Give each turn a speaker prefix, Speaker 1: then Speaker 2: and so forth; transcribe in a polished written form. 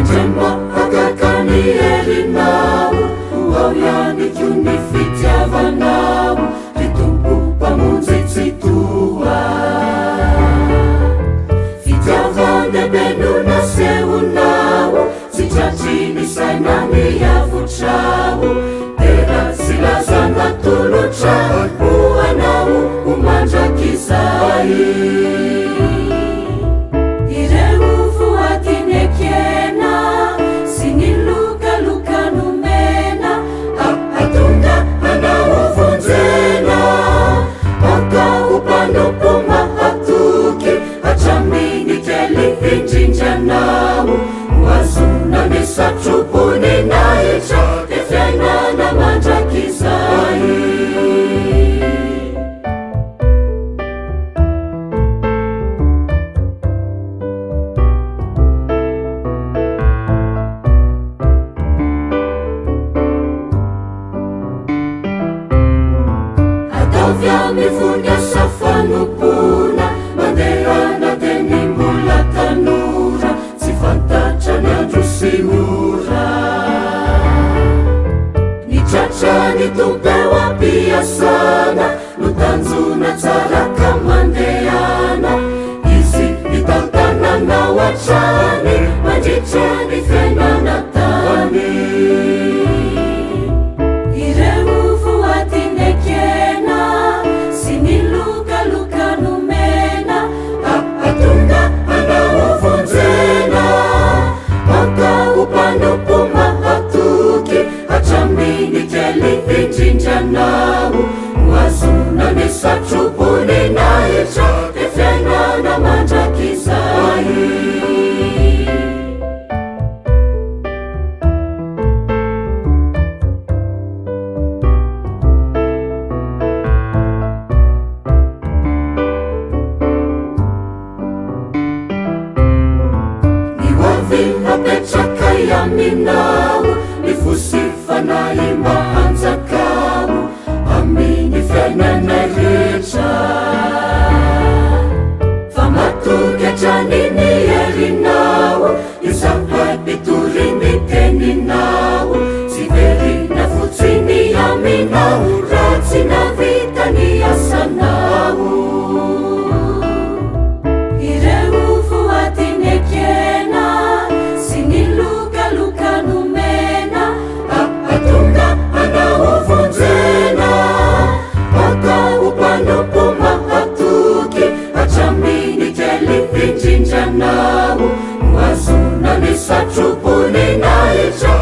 Speaker 1: Andrema akakany erinao ao ihany ko ny fitiavanao ry tompo mpamonjy tsy toa fitiavany no nasehonao tsy tratry ny saina miavotrao tena sy lazana tolotra hoanao ho mandrakizay ireo foatiny ekena sy ny lokalokano mena atonga anao vonjena aka ho mpanompo mahatoky hatraminy kely indrindranao ho azona ny satropony nahitra de fiainana mandrakizay mivony asa fanompona mandehana de ny mbola tanora tsy fantatra ny andro sy ora ny tratra ny tompeo ampiasana no tanjona tsara ka mandehana izy hitantananao atrany mandritra ny fiainana tany indrindranao ho azona ny satropony nahitra de fiainana mandrakizay ny hoavy apetraka iaminao ny fosifanahy mahanjakao amin'ny fiainana rehetra fa matoky hatrany ny herinao izahay mpitory ny teninao tsy verina fotsiny aminao raha tsy navita ny asanao ireo foatiny ekena sy ny lokalokano mena atonga anao vonjena aka ho mpanompo mahatoky hatraminy kely indrindranao ho azona ny satropony nahitra